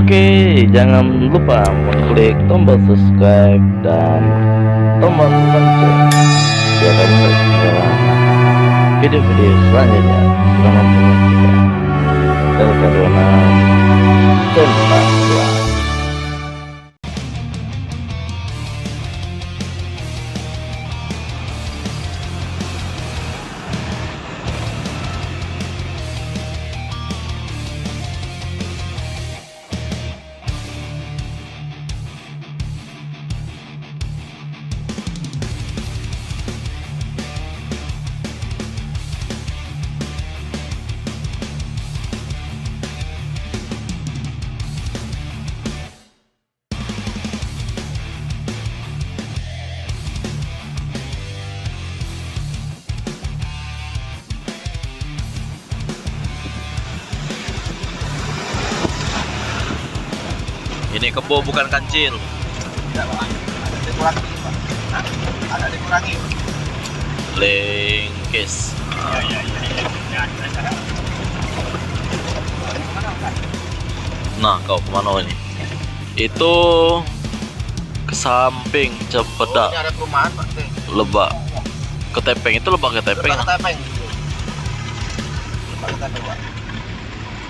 Oke, jangan lupa mengklik tombol subscribe dan tombol lonceng biar kamu tidak ketinggalan video-video selanjutnya. Selamat menyaksikan. Terima tembak. Ini kebo bukan kancil. Tidak, Pak. Ada dikurangi, Pak. Hah? Ada dikurangi. Lengkes. Nah, kau kemana ini? Itu ke samping Cempeda, Ini ada perumahan, Pak. Lebak. Ketepeng itu Lebak Ketepeng. Ketepeng. Lebak Ketepeng, Pak.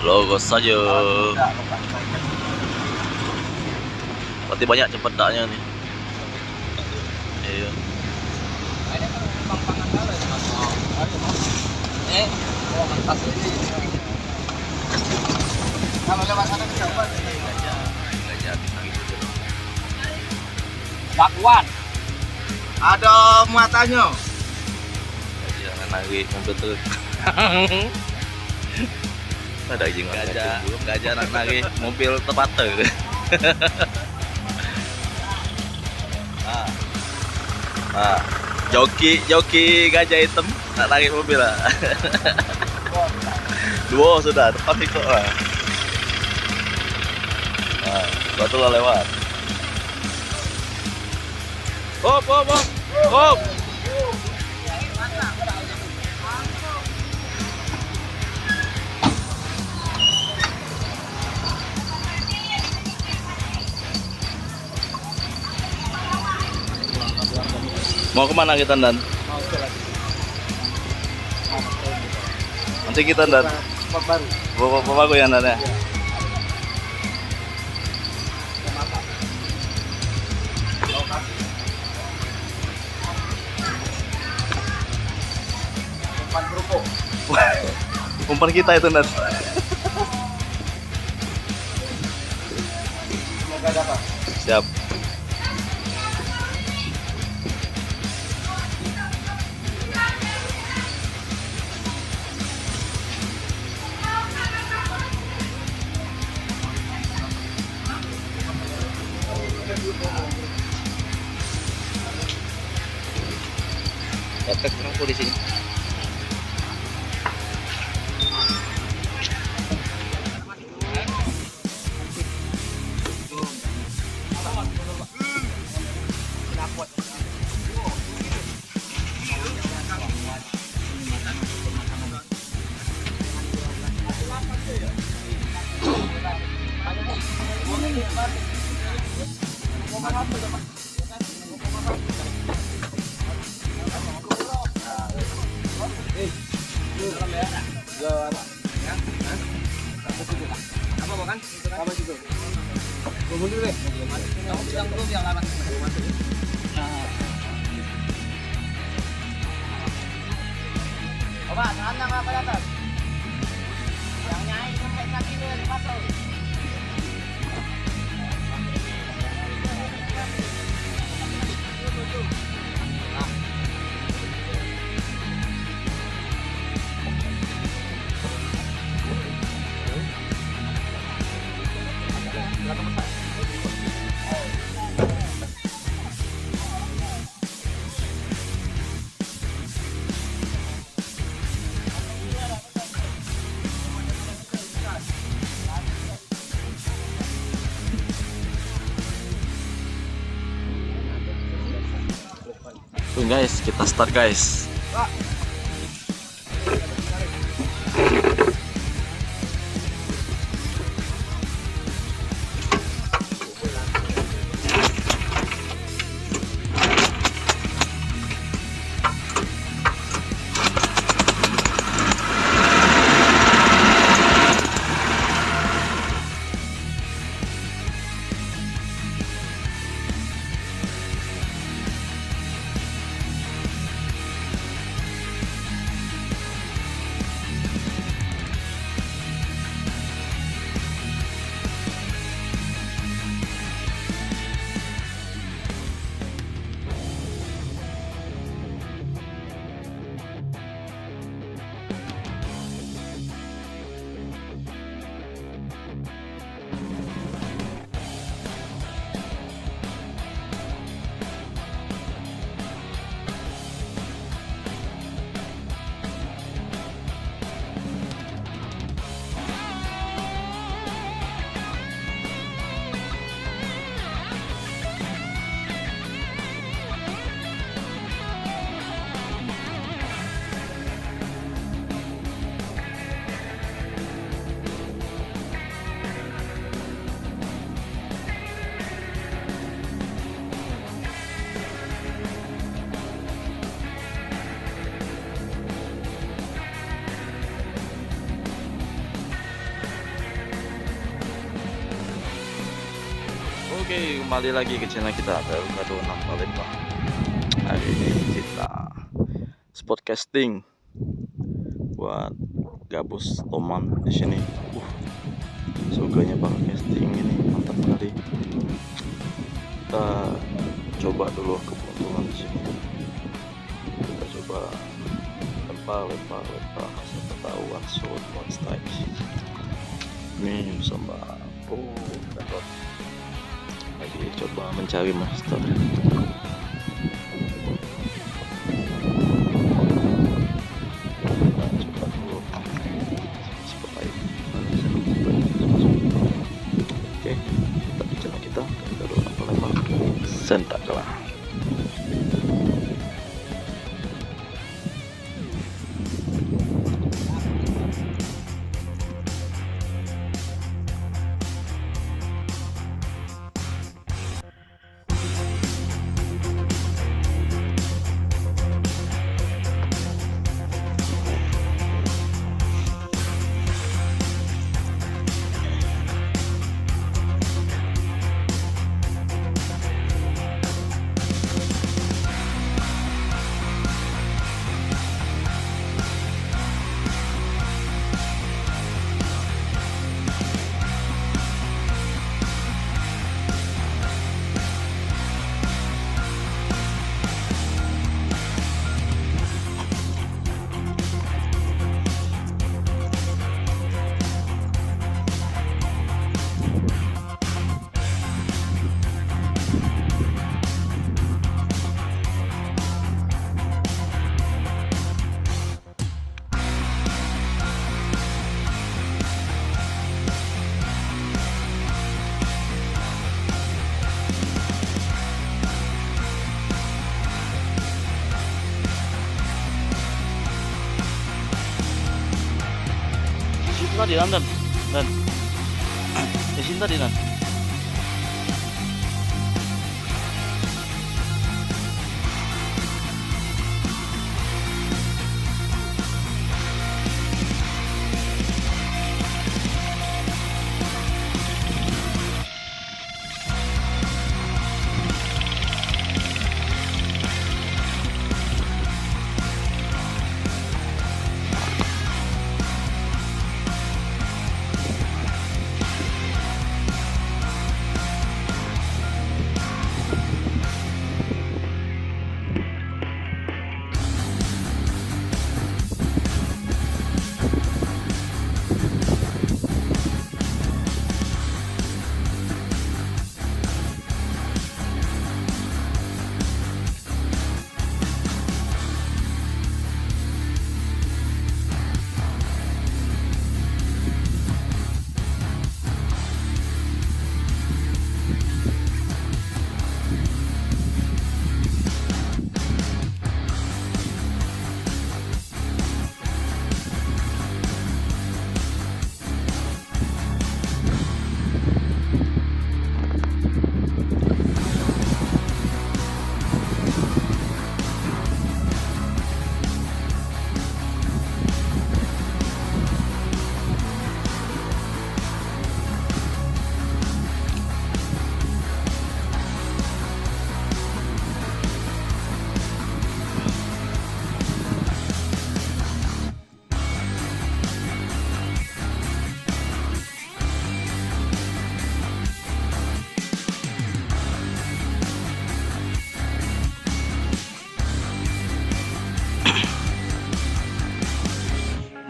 Logos saja. Tidak, Lebak Ketepeng. Berarti banyak Cempedanya nih. Iya. Kalau lewat sana bisa, Pak. Gajah. Bakwan. Ada muatannya. Jangan lagi mobil tuh. Ada izin gajah nak lagi mobil tepat tuh. Nah, joki gajah hitam nak lagi mobil lah. Dua sudah depan itu lah. Nah, batu lah lewat. Hop. Mau kemana kita Dan? Nanti kita Dan. Bapak baru yang Dan ya. Umpan kita itu Dan. Semoga dapat. Siap. Dapat orang polisi. Coba, tangan apa atas? Yang nyai sampai kaki itu dari pasau. Tuh guys, kita start guys. Oke, kembali lagi ke channel kita baru 6 Palembang. Hari ini kita spot casting buat gabus Toman di sini. Surganya para casting ini mantap sekali. Kita coba dulu keberuntungan di sini. Kita coba lempar sampai tahu one shot one strike. Ini sama dapat lagi coba mencari master. Coba dulu spot lain. Oke, kita bicara kita dulu lempar sentak kalah. Tadi dan di sini tadi dan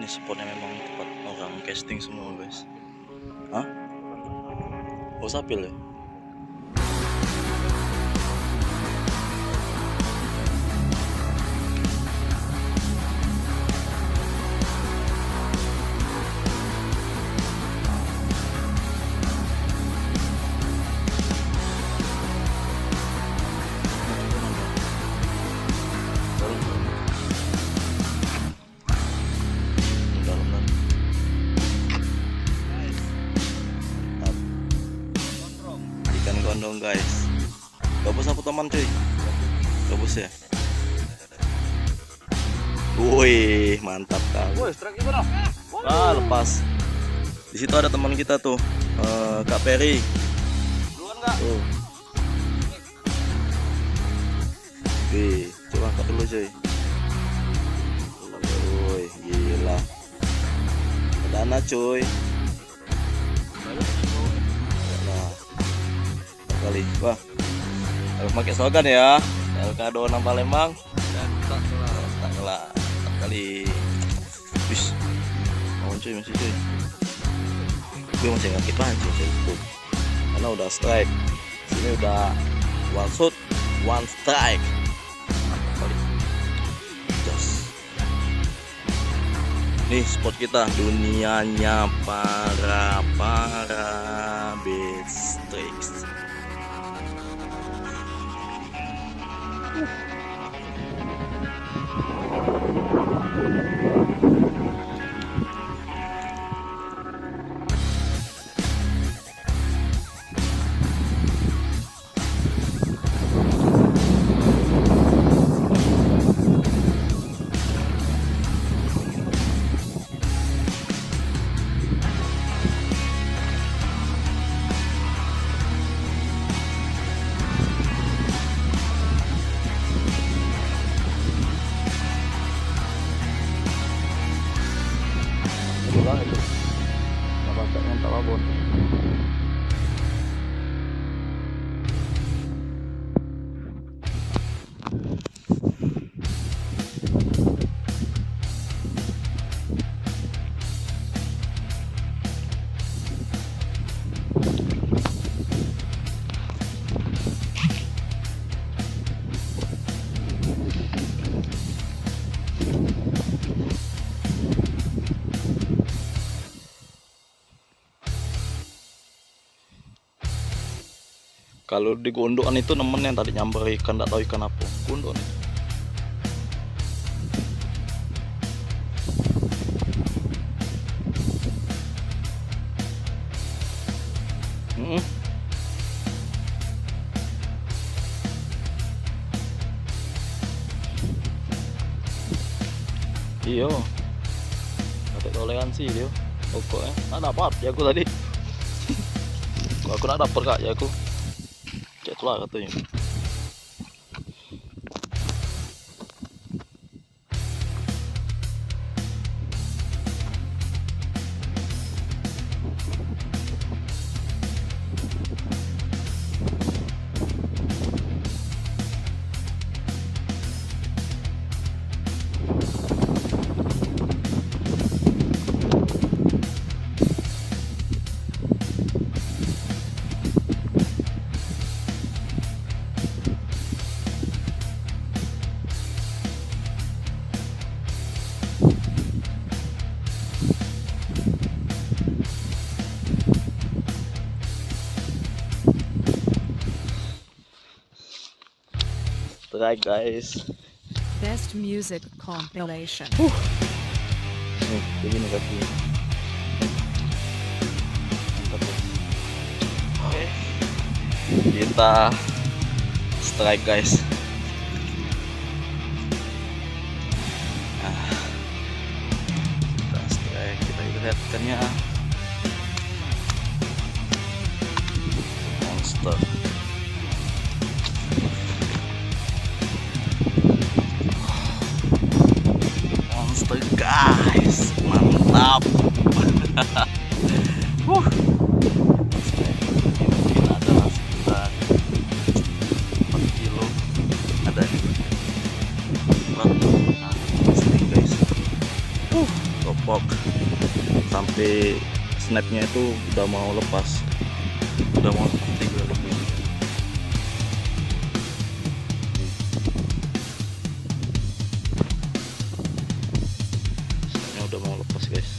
spotnya memang tempat orang casting semua guys. Hah? Oh sapil ya? Gondong guys, gabus apa teman cuy? Gabus ya? Wih, mantap kan? Lepas. Di situ ada teman kita tuh, Kak Peri. enggak? Tuh. Wih, coba angkat dulu cuy. Woi, gila. Dana cuy. Nah, kali, wah. Harus pakai slogan ya. LK Donang Palembang. Tak kelak. Kali. Wis. Mau cuy masih cuy. Gue masih ngakit pancing cuy. Tuh. Karena udah strike. Sini udah one shot, one strike. Kali. Just. Nih spot kita, dunianya para beach tricks. Pulang itu nggak pakai mental abon. Kalau di gondokan itu nemen yang tadi nyamber ikan, tak tahu ikan apa. Gondokan itu. Iya. Ada toleransi dia. Pokoknya nak dapat ya aku tadi. Aku nak dapat kak ya aku. Kayak itulah katanya. Strike guys. Best music compilation. Nih, begini kaki. Mantap ya. Oke. Kita strike guys. Nah, kita strike, kita lihat ikannya. Monster. Monster guys, mantap. Mungkin ada sekitar 4 kilo ada sering guys. Topok sampai snapnya itu udah mau lepas, udah mau mati gue lebih. Udah mau lepas guys.